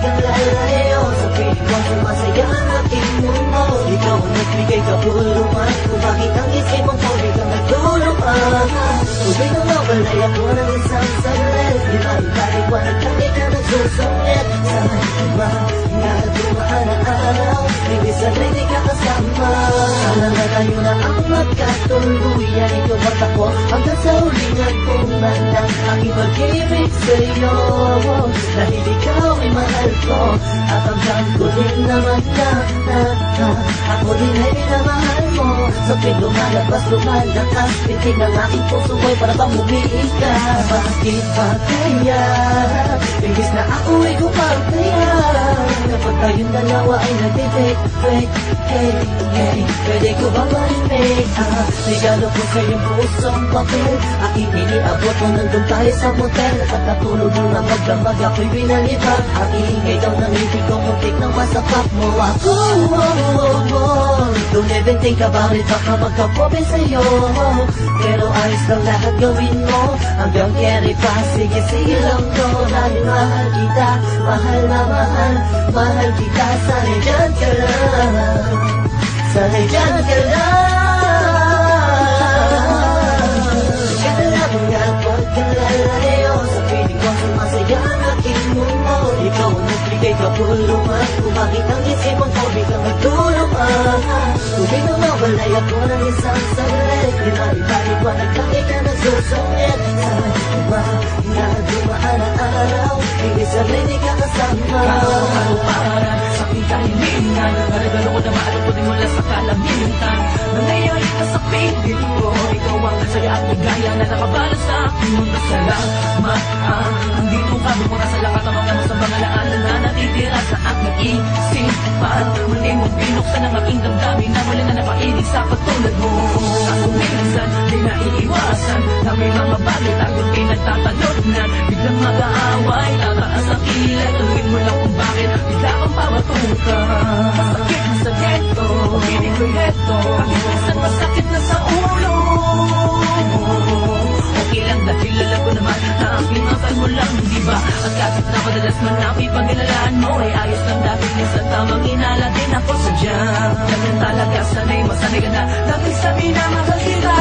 kang lalayo sa piling ko, sumasaya ang aking mundo. Ikaw ang nagbigay kapulungan kung bakit ang isip mong pobre kang nagtulungan. Tubig na mawalay ako ng isang saglit, di maipaliwanag kang ikaw nagsusungit. Sa iba nga dumaan ang araw, hindi sanay di ka kasama. Sana na tayo na ang magkatuluyan, ikaw at ako hanggang sa hulingan kong mandang aking pag-ibig sa'yo. Dahil ikaw ay mahal ko at hanggang ko din naman na ako din ay minamahal mo. Sa tuwing lumalabas, lumalakas, pitig ng aking puso ay para bang umiika. Bakit ba kaya? Imbis na ako ay kumagkaya, kapag tayong dalawa ay nagtitake, hey, pwede ko bang marimig? Regalo ko sa iyong pusong papel, aking iniabot mo nandun tayo sa motel. Pagkatulog mo na magdamag, ako'y binalibag. Ang iingay daw ng ibig ko, muntik nang masapak mo ako. Don't even think about it, baka magkapobe sa'yo. Pero ayos lang lahat gawin mo, hanggang carry pa, sige lang to. Dahil mahal kita, mahal na mahal kita. Sana'y dyan ka lang, sana'y dyan ka lang. Kala mo nga pagkalalayo sa piling ko, sumasaya ang aking mundo. Ikaw ang nagbigay kapulungan kung bakit ang isip mong pobre kang nagtulungan. Tubig na mawalay ako ng isang saglit, di maipaliwanag kang ikaw nagsusungit. Sa iba nga dumaan ang araw, hindi sanay di ka kasama. Para sa aking kahilingan, regalo ko na maalam ko din mula sa kalamitan. Nangyayari ka sa piling ko, ikaw ang saya at ligaya na nakabalot sa aking mundo. Salamat, andito ka, bumura sa lahat ang mga sa mga laanan na natitira sa aking isipan. Muli mong binuksan ang aking damdamin na muli na napainig sa katulad mo. Ako minsan, di naiiwasan na may mga bagay tayong pinagtatalot na biglang mag-aaway, tataas ang kilay, tuwin mo lang kung bakit bigla kang pamatuka. Masakit na sa ghetto, piling ko'y heto, kahit minsan masakit na sa ulo. Okay lang dahil alam ko naman na ang pinakal mo lang, di ba? At kahit na madalas man ako'y pagkinalaan mo, ay ayos lang dahil minsan tamang inala din ako sadya. Ganyan talaga, sanay masanay ka na dahil sabi na mahal kita.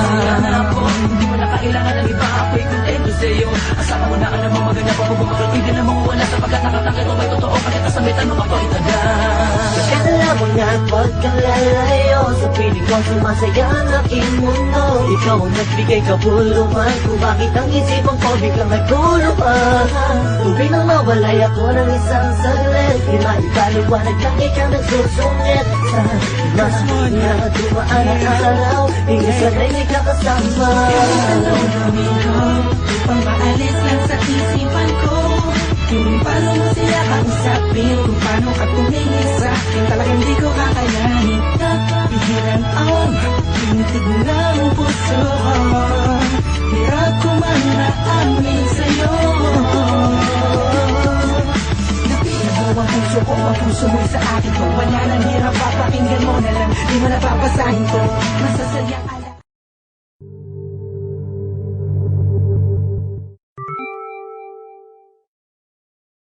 Sila na ako, hindi mo na kailangan ng iba, ako'y kontento sa'yo. Asama mo na ka namang maganda pa kung bumakal, hindi na mawawala sapagkat nakatakit mo may totoo, kahit nasamitan mo ako'y tagal. Kala mo nga pagkalalayo sa piling ko, sumasaya ang aking mundo. Ikaw ang nagbigay kapulungan kung bakit ang isip mong pobre kang nagtulungan. Tubig nang mawalay ako ng isang saglit, di maipaliwanag lang ikaw nagsusungit. Sa iba nga dumaan ang araw, hindi sanay di ka kasama. Anong gawin ko upang maalis lang sa isipan ko? Kung paano mo sila kausapin, kung paano ka tumingin sa akin, talagang di ko kakayanin. Napigilan ang tinitig ng puso ko, hirap ko man naamin sa'yo. Napinahaw ang puso ko, ang puso mo'y sa akin ko. Wala nang hirap, papakinggan mo na lang, di mo napapasahin ko. Masasayang